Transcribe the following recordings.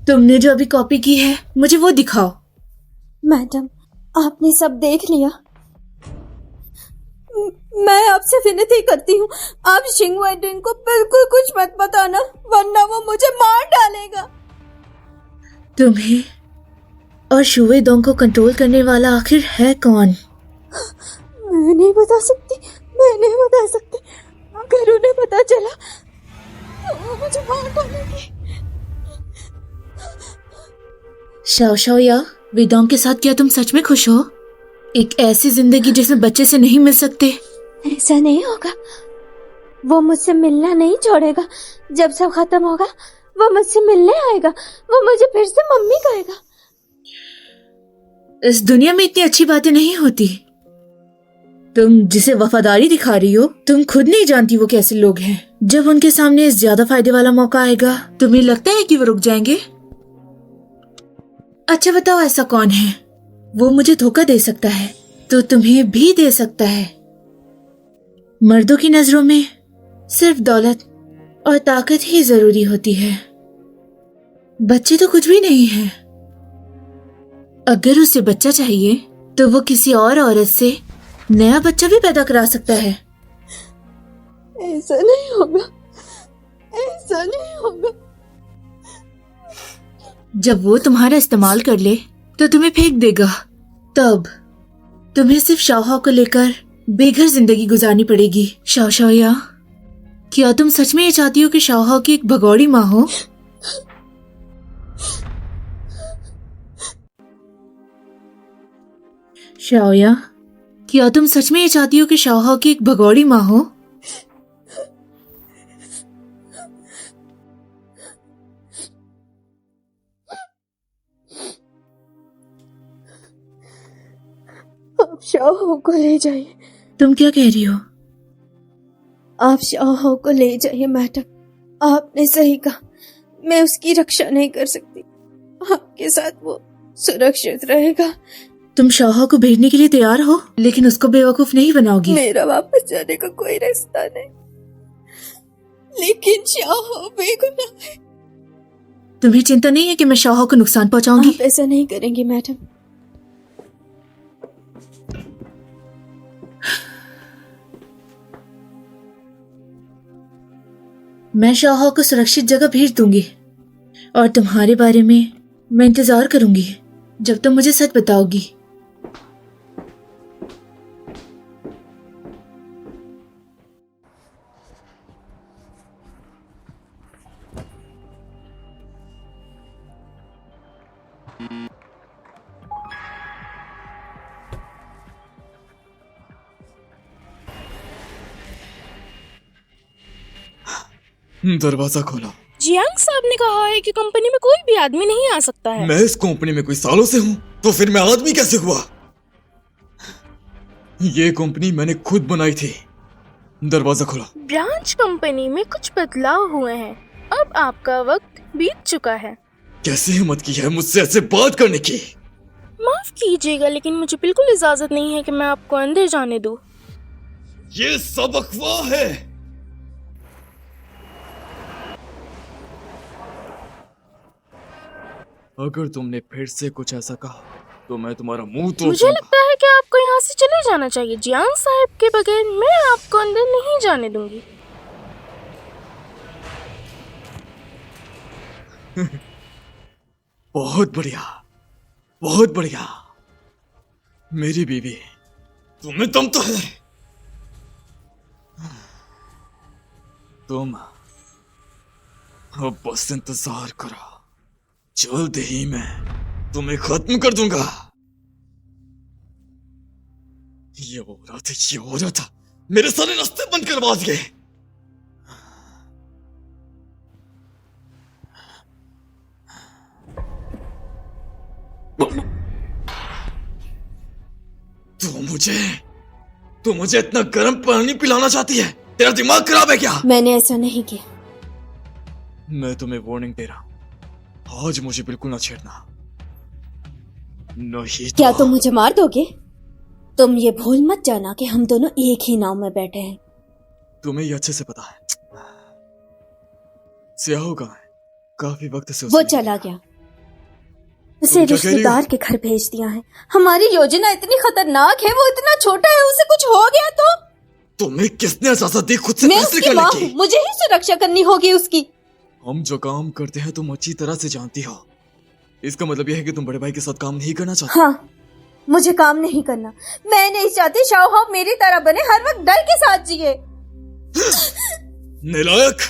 तुमने जो अभी कॉपी की है मुझे वो दिखाओ। मैडम, आपने सब देख लिया। मैं आपसे विनती करती हूँ, आप शिंग वेडिंग को बिल्कुल कुछ मत बताना, वरना वो मुझे मार डालेगा। तुम्हें और शुवे दोंग को कंट्रोल करने वाला आखिर है कौन? मैं नहीं बता सकती। अगर उन्हें पता चला तो वो मुझे मार डालेंगे। शाओ शाओ या वेदोंग के साथ क्या तुम सच में खुश हो? एक ऐसी जिंदगी जिसमें बच्चे से नहीं मिल सकते। ऐसा नहीं होगा। वो मुझसे मिलना नहीं छोड़ेगा। जब सब खत्म होगा वो मुझसे मिलने आएगा। वो मुझे फिर से मम्मी कहेगा। इस दुनिया में इतनी अच्छी बातें नहीं होती। तुम जिसे वफादारी दिखा रही हो, तुम खुद नहीं जानती वो कैसे लोग हैं। जब उनके सामने ज्यादा फायदे वाला मौका आएगा, तुम्हें लगता है कि वो रुक जाएंगे? अच्छा बताओ, ऐसा कौन है? वो मुझे धोखा दे सकता है तो तुम्हें भी दे सकता है। मर्दों की नजरों में सिर्फ दौलत और ताकत ही जरूरी होती है। बच्चे तो कुछ भी नहीं है। अगर उसे बच्चा चाहिए तो वो किसी और औरत से नया बच्चा भी पैदा करा सकता है। ऐसा नहीं होगा। जब वो तुम्हारा इस्तेमाल कर ले तो तुम्हें फेंक देगा। तब तुम्हें सिर्फ शाओ को लेकर बेघर जिंदगी गुजारनी पड़ेगी। शाओ शाओ या, क्या तुम सच में ये चाहती हो कि शाओ की एक भगौड़ी माँ हो? शाओ या, क्या तुम सच में ये चाहती हो कि शाओ की एक भगौड़ी माँ हो? आप शाओ को ले जाइए। तुम क्या कह रही हो? आप शाओ को ले जाइए मैडम। आपने सही कहा, मैं उसकी रक्षा नहीं कर सकती। आपके साथ वो सुरक्षित रहेगा। तुम शाओ को भेजने के लिए तैयार हो, लेकिन उसको बेवकूफ नहीं बनाओगी। मेरा वापस जाने का कोई रास्ता नहीं, लेकिन शाओ बेगुनाह है। तुम्हें चिंता नहीं है कि मैं शाओ को नुकसान पहुंचाऊंगी? आप ऐसा नहीं करेंगी मैडम। मैं शाओ को सुरक्षित जगह भेज दूंगी और तुम्हारे बारे में मैं इंतजार करूंगी जब तुम मुझे सच बताओगी। दरवाजा खोला। जियांग साहब ने कहा है कि कंपनी में कोई भी आदमी नहीं आ सकता है। मैं इस कंपनी में कोई सालों से हूँ, तो फिर मैं आदमी कैसे हुआ? ये कंपनी मैंने खुद बनाई थी। दरवाजा खोला। ब्रांच कंपनी में कुछ बदलाव हुए हैं। अब आपका वक्त बीत चुका है। कैसे हिम्मत की है मुझसे ऐसे बात करने की? माफ कीजिएगा, लेकिन मुझे बिल्कुल इजाजत नहीं है कि मैं आपको अंदर जाने दूं। ये सब अफवाह है। अगर तुमने फिर से कुछ ऐसा कहा तो मैं तुम्हारा मुंह तोड़ मुझे लगता है कि आपको यहाँ से चले जाना चाहिए। जियांग साहब के बगैर मैं आपको अंदर नहीं जाने दूंगी। बहुत बढ़िया, बहुत बढ़िया। मेरी बीवी, तुम्हें दम तो है। तुम अब बस इंतजार करो, जल्द ही मैं तुम्हें खत्म कर दूंगा। ये औरत मेरे सारे रास्ते बंद करवा दिए। तू मुझे इतना गर्म पानी पिलाना चाहती है? तेरा दिमाग खराब है क्या? मैंने ऐसा नहीं किया। मैं तुम्हें वार्निंग दे रहा हूं, आज मुझे बिल्कुल ना छेड़ना, नहीं तो... क्या तुम मुझे मार दोगे? तुम ये भूल मत जाना कि हम दोनों एक ही नाव में बैठे हैं। तुम्हें ये अच्छे से पता है। सियाहो कहाँ है? काफी वक्त से वो चला गया। उसे तुम क्या कह रही हो? रिश्तेदार के घर भेज दिया है। हमारी योजना इतनी खतरनाक है, वो इतना छोटा है, उसे कुछ हो गया तो तुम्हें किसने इजाजत दी खुद से मैं फैसले उसकी करने माँ की? हूँ, मुझे ही सुरक्षा करनी होगी उसकी। हम जो काम करते हैं तुम अच्छी तरह से जानती हो। इसका मतलब यह है कि तुम बड़े भाई के साथ काम नहीं करना चाहती। हाँ, मुझे काम नहीं करना। मैं नहीं चाहती शाओहाब मेरी तरह बने, हर वक्त डर के साथ जिए। नालायक,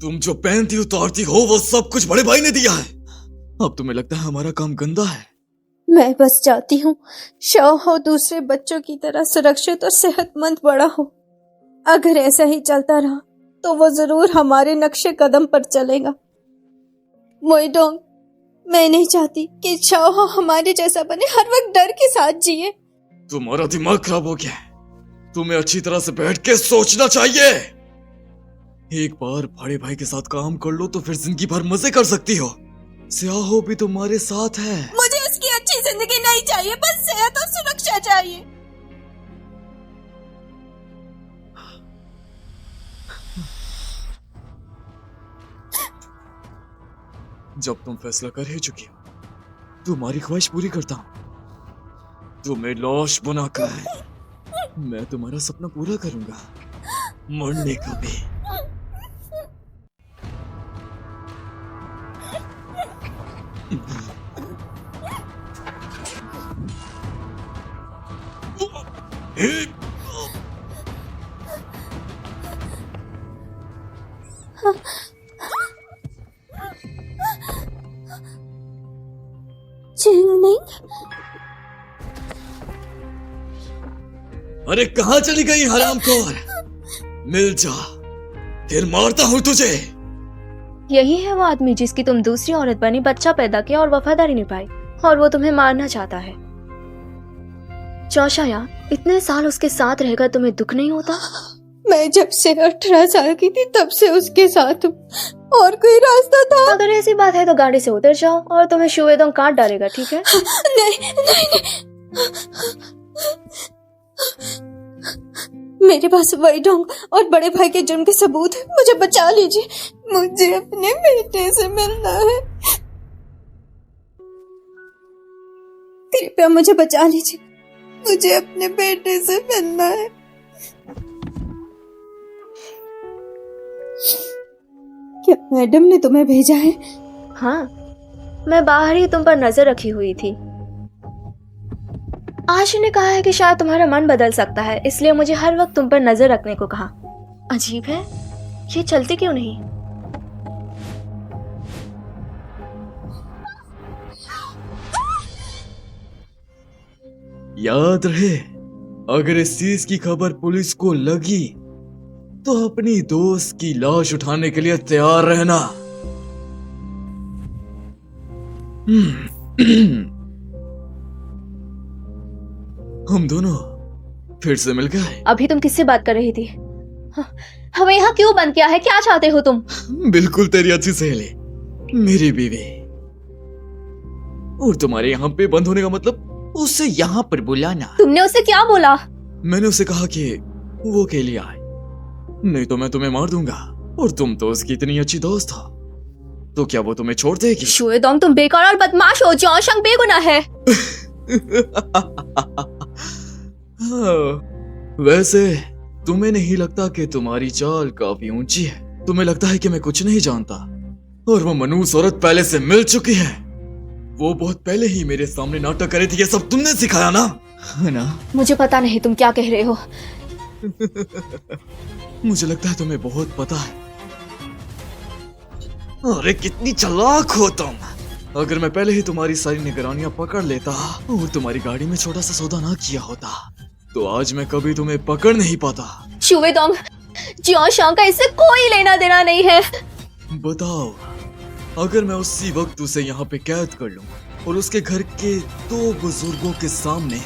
तुम जो पहनती उतारती हो वो सब कुछ बड़े भाई ने दिया है। अब तुम्हें लगता है हमारा काम गंदा है? मैं बस चाहती हूँ शाओहाब दूसरे बच्चों की तरह सुरक्षित और सेहतमंद बड़ा हो। अगर ऐसा ही चलता रहा तो वो जरूर हमारे नक्शे कदम पर चलेगा। मोइडोंग, मैं नहीं चाहती कि शाओहाब हमारे जैसा बने, हर वक्त डर के साथ जिए। तुम्हारा दिमाग खराब हो गया है। तुम्हें अच्छी तरह से बैठ के सोचना चाहिए। एक बार बड़े भाई के साथ काम कर लो तो फिर जिंदगी भर मजे कर सकती हो। स्याहो भी तुम्हारे साथ है। मुझे उसकी अच्छी जिंदगी नहीं चाहिए, बस सेहत और सुरक्षा चाहिए। जब तुम फैसला कर ही चुकी हो तुम्हारी ख्वाहिश पूरी करता हूँ। तुम्हें लाश बनाकर मैं तुम्हारा सपना पूरा करूंगा, मरने का भी। चिंगनिंग, अरे कहाँ चली गई हरामखोर? मिल जा, फिर मारता हूँ तुझे। यही है वो आदमी जिसकी तुम दूसरी औरत बनी, बच्चा पैदा किया और वफादारी निभाई, और वो तुम्हें मारना चाहता है। चौशाया, इतने साल उसके साथ रहकर तुम्हें दुख नहीं होता? मैं जब से 18 साल की थी तब से उसके साथ हूँ, और कोई रास्ता था? अगर ऐसी बात है तो गाड़ी से उतर जाओ और तुम्हें शुएदोंग काट डालेगा, ठीक है? नहीं नहीं नहीं, मेरे पास वेइडोंग और बड़े भाई के जुर्म के सबूत है। मुझे बचा लीजिए, मुझे अपने बेटे से मिलना है। कृपया मुझे बचा लीजिए, मुझे अपने बेटे से मिलना है। क्या मैडम ने तुम्हें भेजा है? हाँ, मैं बाहर ही तुम पर नजर रखी हुई थी। आशी ने कहा है कि शायद तुम्हारा मन बदल सकता है, इसलिए मुझे हर वक्त तुम पर नजर रखने को कहा। अजीब है, ये चलती क्यों नहीं? याद रहे, अगर इस चीज की खबर पुलिस को लगी तो अपनी दोस्त की लाश उठाने के लिए तैयार रहना। हम दोनों फिर से मिल गए। अभी तुम किससे बात कर रही थी? हमें यहाँ क्यों बंद किया है? क्या चाहते हो तुम? बिल्कुल तेरी अच्छी सहेली, मेरी बीवी। और तुम्हारे यहाँ पे बंद होने का मतलब उसे यहाँ पर बुलाना। तुमने उसे क्या बोला? मैंने उसे कहा कि वो के लिए आए, नहीं तो मैं तुम्हें मार दूंगा। और तुम तो उसकी इतनी अच्छी दोस्त हो, तो क्या वो तुम्हें छोड़ देगी? शुएदोंग, तुम बेकार और बदमाश हो। जॉशंग बेगुनाह है। वैसे तुम्हें नहीं लगता कि तुम्हारी चाल काफी ऊंची है? तुम्हें लगता है कि मैं कुछ नहीं जानता, और वो मनूस औरत पहले से मिल चुकी है। वो बहुत पहले ही मेरे सामने नाटक करे थी। ये सब तुमने सिखाया ना, है ना? मुझे पता नहीं तुम क्या कह रहे हो। मुझे लगता है तुम्हें बहुत पता है। अरे कितनी चालाक हो तुम। अगर मैं पहले ही तुम्हारी सारी निगरानियां पकड़ लेता और तुम्हारी गाड़ी में छोटा सा सौदा ना किया होता तो आज मैं कभी तुम्हें पकड़ नहीं पाता। शुएदोंग, जॉशंग का इससे कोई लेना देना नहीं है। बताओ, अगर मैं उसी वक्त उसे यहाँ पे कैद कर लूं और उसके घर के 2 बुजुर्गों के सामने,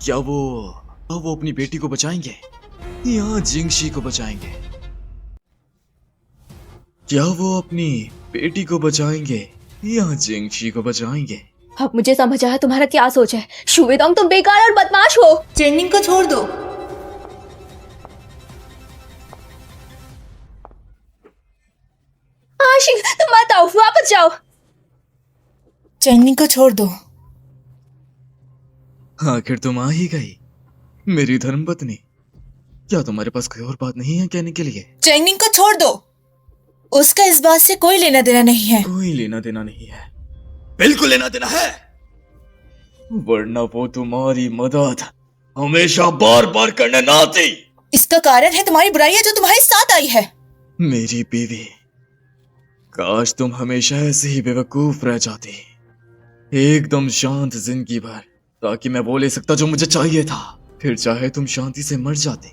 क्या वो अपनी बेटी को बचाएंगे या जिंगशी को बचाएंगे? क्या वो अपनी बेटी को बचाएंगे या जिंगशी को बचाएंगे? अब मुझे समझ आया तुम्हारा क्या सोच है। शुएदोंग, तुम बेकार और बदमाश हो। चेनिंग को छोड़ दो। आशिक, तुम मत आओ, वापस जाओ। चैंगनिंग को छोड़ दो। आखिर तुम आ ही गई, मेरी धर्मपत्नी। क्या तुम्हारे पास कोई और बात नहीं है कहने के लिए? चैंगनिंग को छोड़ दो, उसका इस बात से कोई लेना देना नहीं है। कोई लेना देना नहीं है? बिल्कुल लेना देना है, वरना वो तुम्हारी मदद हमेशा बार बार करने ना आती। इसका कारण है तुम्हारी बुराइयां जो तुम्हारे साथ आई है। मेरी बीवी, काश तुम हमेशा ऐसे ही बेवकूफ रह जाती, एकदम शांत जिंदगी भर, ताकि मैं वो ले सकता जो मुझे चाहिए था। फिर चाहे तुम शांति से मर जाते,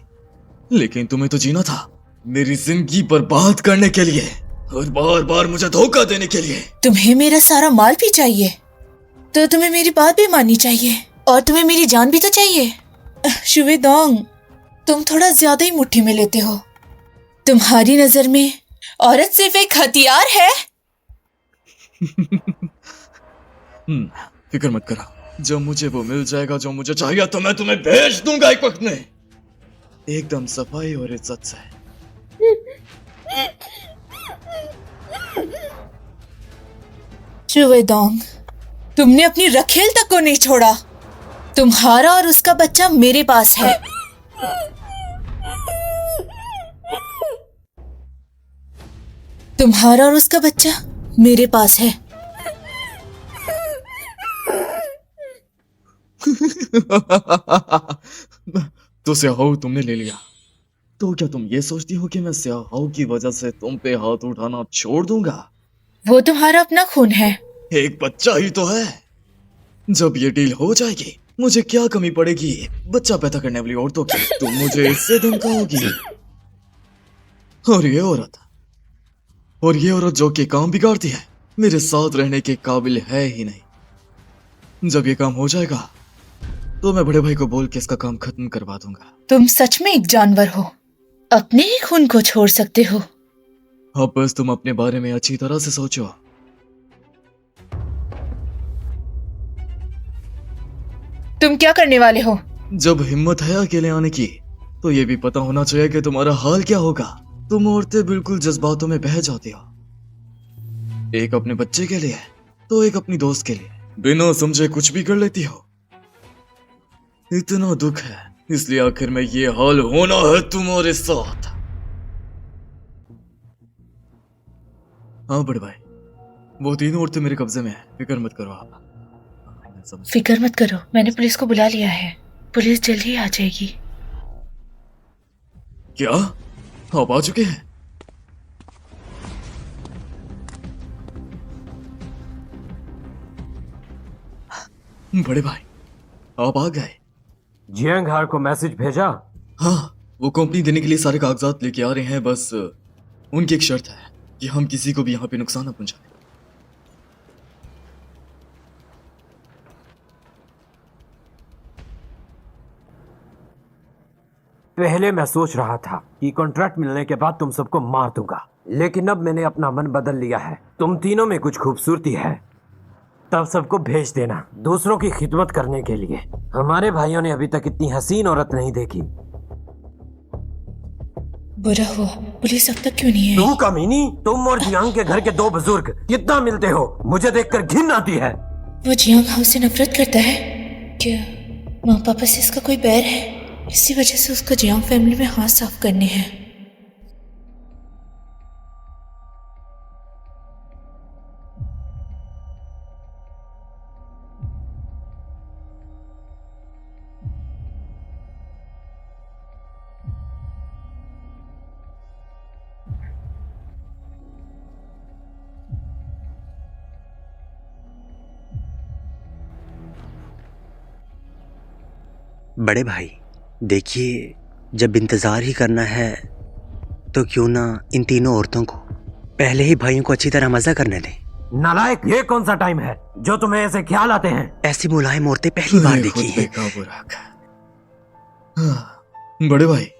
लेकिन तुम्हें तो जीना था मेरी जिंदगी बर्बाद करने के लिए और बार बार मुझे धोखा देने के लिए। तुम्हें मेरा सारा माल भी चाहिए तो तुम्हें मेरी बात भी माननी चाहिए, और तुम्हें मेरी जान भी तो चाहिए। शुवेदोंग, तुम थोड़ा ज्यादा ही मुट्ठी में लेते हो। तुम्हारी नजर में औरत सिर्फ एक हथियार है। फिक्र मत करो, जब मुझे वो मिल जाएगा जो मुझे चाहिए तो मैं तुम्हें भेज दूंगा एक वक्त में, एकदम सफाई और इज्जत से। शुवेदोंग, तुमने अपनी रखेल तक को नहीं छोड़ा। तुम्हारा और उसका बच्चा मेरे पास है। तुम्हारा और उसका बच्चा मेरे पास है। तो स्याहाऊ तुमने ले लिया, तो क्या तुम ये सोचती हो कि मैं स्याहाऊ की वजह से तुम पे हाथ उठाना छोड़ दूंगा? वो तुम्हारा अपना खून है। एक बच्चा ही तो है। जब ये डील हो जाएगी, मुझे क्या कमी पड़ेगी बच्चा पैदा करने वाली औरतों की? तुम मुझे इससे धमकाओगी। और ये औरत जो कि काम बिगाड़ती है, मेरे साथ रहने के काबिल है ही नहीं। जब ये काम हो जाएगा तो मैं बड़े भाई को बोल के इसका काम खत्म करवा दूंगा। तुम सच में एक जानवर हो, अपने ही खून को छोड़ सकते हो। अब बस तुम अपने बारे में अच्छी तरह से सोचो। तुम क्या करने वाले हो? जब हिम्मत है अकेले आने की, तो ये भी पता होना चाहिए कि तुम्हारा हाल क्या होगा। तुम औरतें बिल्कुल जज्बातों में बह जाती हो, एक अपने बच्चे के लिए तो एक अपनी दोस्त के लिए, बिना समझे कुछ भी कर लेती हो। इतना दुख है, इसलिए आखिर में ये हाल होना है तुम्हारे साथ। हाँ बड़े भाई, वो तीनों औरतें मेरे कब्जे में है, फिक्र मत करो आप। फिक्र मत करो, मैंने पुलिस को बुला लिया है। पुलिस जल्दी ही आ जाएगी। क्या आप आ चुके हैं? बड़े भाई, आप आ गए। जियांग हार को मैसेज भेजा? हाँ, वो कंपनी देने के लिए सारे कागजात लेके आ रहे हैं। बस उनकी एक शर्त है कि हम किसी को भी यहाँ पे नुकसान न पहुंचाएं। पहले मैं सोच रहा था कि कॉन्ट्रैक्ट मिलने के बाद तुम सबको मार दूंगा, लेकिन अब मैंने अपना मन बदल लिया है। तुम तीनों में कुछ खूबसूरती है, तब सबको भेज देना दूसरों की खिदमत करने के लिए। हमारे भाइयों ने अभी तक इतनी हसीन औरत नहीं देखी। बुरा हुआ, पुलिस अब तक क्यों नहीं आई? तुम कमीनी, तुम और जियांग के घर के दो बुजुर्ग कितना मिलते हो, मुझे देखकर घिन आती है। वो जियांग हाउस से नफरत करता है क्या? माँ पापा से इसका कोई बैर है? इसी वजह से उसको जियांग फैमिली में हाथ साफ करने हैं। बड़े भाई देखिए, जब इंतज़ार ही करना है तो क्यों ना इन तीनों औरतों को पहले ही भाइयों को अच्छी तरह मजा करने दें। नालायक, ये कौन सा टाइम है जो तुम्हें ऐसे ख्याल आते हैं? ऐसी मुलायम औरतें पहली बार देखी हैं। हाँ, बड़े भाई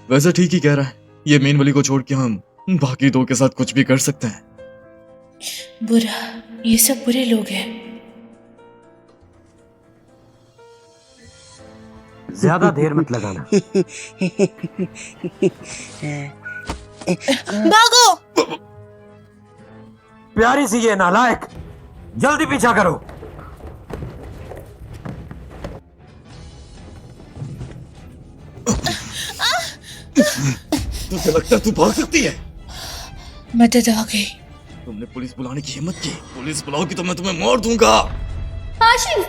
वैसे ठीक ही कह रहा है। ये मेन वाली को छोड़ के हम बाकी दो के साथ कुछ भी कर सकते हैं। बुरा, ये सब बुरे लोग हैं। ज्यादा देर मत लगाना। भागो! प्यारी सी ये नालायक, जल्दी पीछा करो। तुझे लगता है तू भाग सकती है? मदद आ गई। तुमने पुलिस बुलाने की हिम्मत की। पुलिस बुलाओगी तो मैं तुम्हें मार दूंगा। आशिफ,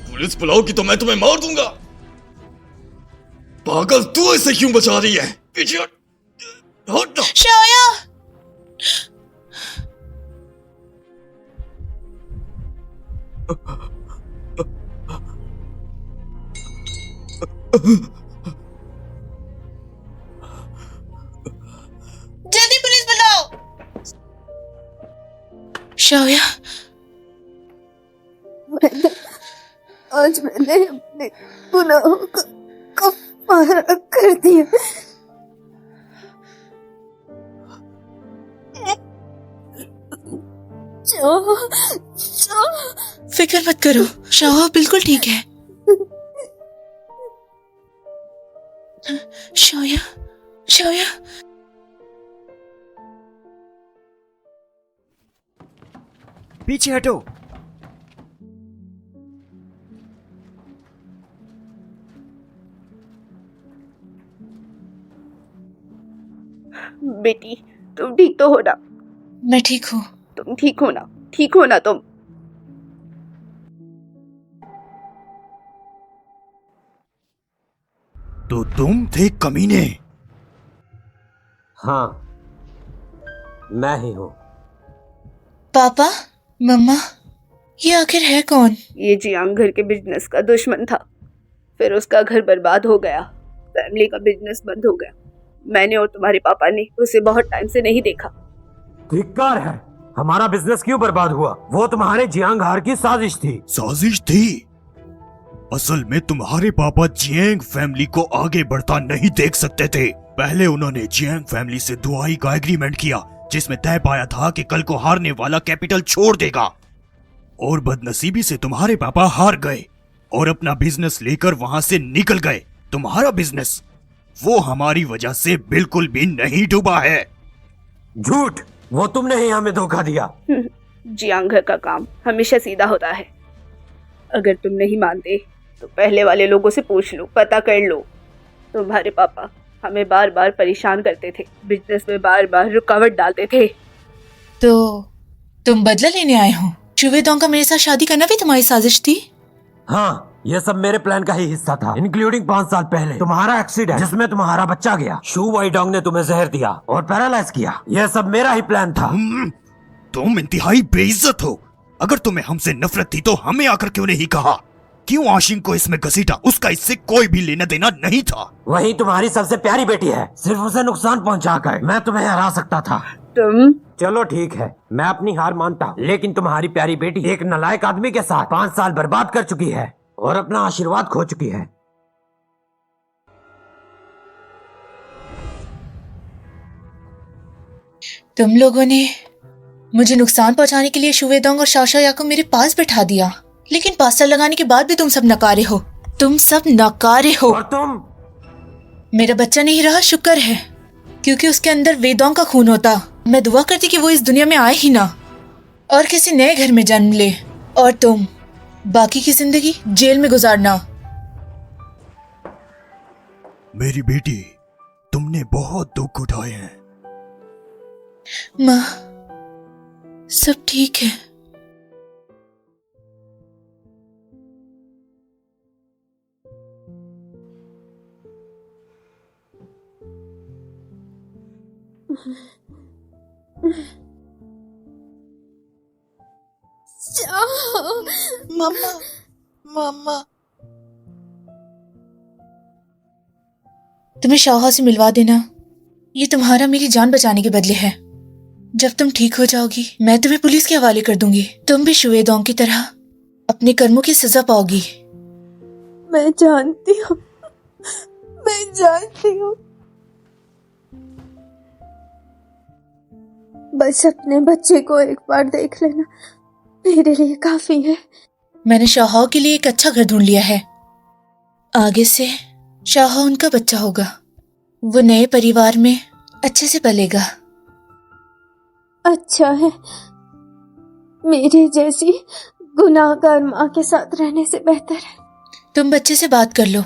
पुलिस बुलाओगी तो मैं तुम्हें मार दूंगा। पागल, तू इसे क्यों बचा रही है? पीछे हट। हट ना। शाया, जल्दी पुलिस बुलाओ। शाया, आज मैंने अपने गुनाहों का कफारा कर दिया। फिक्र मत करो, शाह बिल्कुल ठीक है। शाया, शाया, पीछे हटो। बेटी, तुम ठीक तो हो ना? मैं ठीक हूँ। तुम ठीक हो ना? ठीक हो ना तुम? तो तुम थे कमीने? हाँ, मैं ही हूँ। पापा, मम्मा, ये आखिर है कौन? ये जियांग घर के बिजनेस का दुश्मन था। फिर उसका घर बर्बाद हो गया, फैमिली का बिजनेस बंद हो गया। मैंने और तुम्हारे पापा ने उसे बहुत टाइम से नहीं देखा। धिक्कार है। हमारा बिजनेस क्यों बर्बाद हुआ? वो तुम्हारे जियांग हार की साजिश थी। साजिश थी? असल में तुम्हारे पापा जियांग फैमिली को आगे बढ़ता नहीं देख सकते थे। पहले उन्होंने जियांग फैमिली से दुआई का एग्रीमेंट किया, जिसमें तय पाया था कि कल को हारने वाला कैपिटल छोड़ देगा। और बदनसीबी से तुम्हारे पापा हार गए और अपना बिजनेस लेकर वहां से निकल गए। तुम्हारा बिजनेस वो हमारी वजह से बिल्कुल भी नहीं डूबा है। झूठ, वो तुमने ही हमें धोखा दिया। जियांग घर का काम हमेशा सीधा होता है। अगर तुम नहीं मानते तो पहले वाले लोगों से पूछ लो, पता कर लो। तुम्हारे पापा हमें बार बार परेशान करते थे, बिजनेस में बार बार रुकावट डालते थे। तो तुम बदला लेने आए हो? शुवेदोंग का मेरे साथ शादी करना भी तुम्हारी साजिश थी? हाँ, ये सब मेरे प्लान का ही हिस्सा था, इंक्लूडिंग 5 साल पहले तुम्हारा एक्सीडेंट जिसमें तुम्हारा बच्चा गया। शू वाईडोंग ने तुम्हें जहर दिया और पैरालाइज किया। यह सब मेरा ही प्लान था। तुम इंतहाई बेइज्जत हो। अगर तुम्हें हमसे नफरत थी तो हमें आकर क्यों नहीं कहा? क्यों आशिंग को इसमें घसीटा? उसका इससे कोई भी लेना देना नहीं था। वही तुम्हारी सबसे प्यारी बेटी है, सिर्फ उसे नुकसान पहुंचाकर मैं तुम्हें हरा सकता था। तुम चलो ठीक है, मैं अपनी हार मानता हूँ, लेकिन तुम्हारी प्यारी बेटी एक नालायक आदमी के साथ 5 साल बर्बाद कर चुकी है और अपना आशीर्वाद खो चुकी है। तुम लोगों ने मुझे नुकसान पहुंचाने के लिए शुवेदोंग और शाशाया को मेरे पास बैठा दिया, लेकिन 5 साल लगाने के बाद भी तुम सब नकारे हो। तुम सब नकारे हो। और तुम? मेरा बच्चा नहीं रहा, शुक्र है, क्योंकि उसके अंदर वेदोंग का खून होता। मैं दुआ करती कि वो इस दुनिया में आए ही ना और किसी नए घर में जन्म ले, और तुम बाकी की जिंदगी जेल में गुजारना। मेरी बेटी, तुमने बहुत दुख उठाए हैं। माँ, सब ठीक है। मम्मा, मम्मा, तुम्हें शाह से मिलवा देना। ये तुम्हारा मेरी जान बचाने के बदले है। जब तुम ठीक हो जाओगी मैं तुम्हें पुलिस के हवाले कर दूंगी। तुम भी शुवेदोंग की तरह अपने कर्मों की सजा पाओगी। मैं जानती हूँ, मैं जानती हूँ। बस अपने बच्चे को एक बार देख लेना मेरे लिए काफी है। मैंने शाह के लिए एक अच्छा घर ढूंढ लिया है। आगे से शाह उनका बच्चा होगा। वो नए परिवार में अच्छे से पलेगा। अच्छा है, मेरे जैसी गुनाहगार माँ के साथ रहने से बेहतर है। तुम बच्चे से बात कर लो,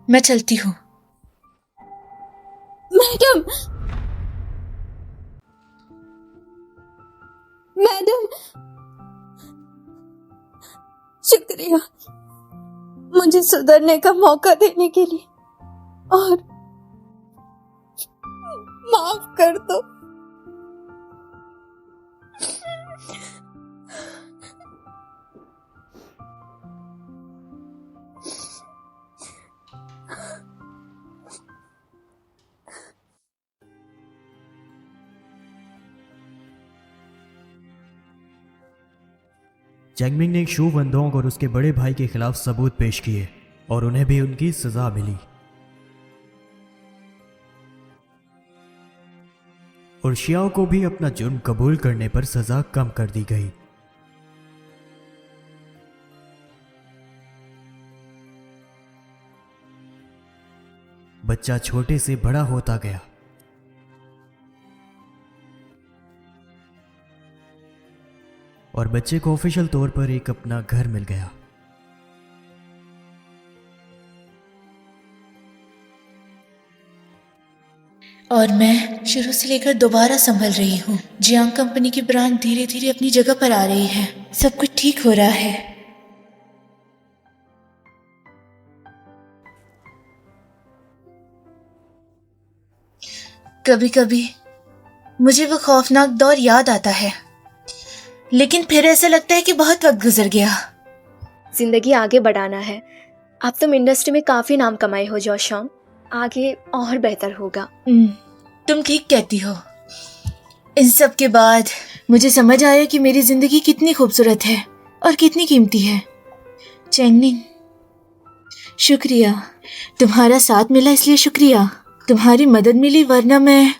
मैं चलती हूँ। मैडम, मैडम, शुक्रिया मुझे सुधरने का मौका देने के लिए, और माफ कर दो। चैंगमिंग ने एक शू वनडोंग और उसके बड़े भाई के खिलाफ सबूत पेश किए और उन्हें भी उनकी सजा मिली। और शियाओ को भी अपना जुर्म कबूल करने पर सजा कम कर दी गई। बच्चा छोटे से बड़ा होता गया और बच्चे को ऑफिशियल तौर पर एक अपना घर मिल गया। और मैं शुरू से लेकर दोबारा संभल रही हूँ। जियांग कंपनी की ब्रांड धीरे धीरे अपनी जगह पर आ रही है। सब कुछ ठीक हो रहा है। कभी कभी मुझे वो खौफनाक दौर याद आता है, लेकिन फिर ऐसा लगता है कि बहुत वक्त गुजर गया। जिंदगी आगे बढ़ाना है। आप तुम इंडस्ट्री में काफी नाम कमाए हो जोशोंग, आगे और बेहतर होगा। तुम ठीक कहती हो। इन सब के बाद मुझे समझ आया कि मेरी जिंदगी कितनी खूबसूरत है और कितनी कीमती है। चैंगनिंग, शुक्रिया। तुम्हारा साथ मिला इसलिए शुक्रिया। तुम्हारी मदद मिली, वरना मैं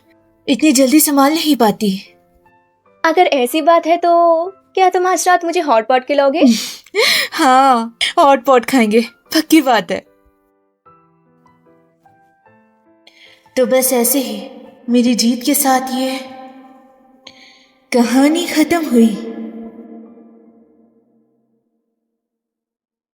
इतनी जल्दी संभाल नहीं पाती। अगर ऐसी बात है तो क्या तुम आज रात मुझे हॉट पॉट खिलाओगे? हाँ, हॉट पॉट खाएंगे, पक्की बात है। तो बस ऐसे ही मेरी जीत के साथ ये कहानी खत्म हुई।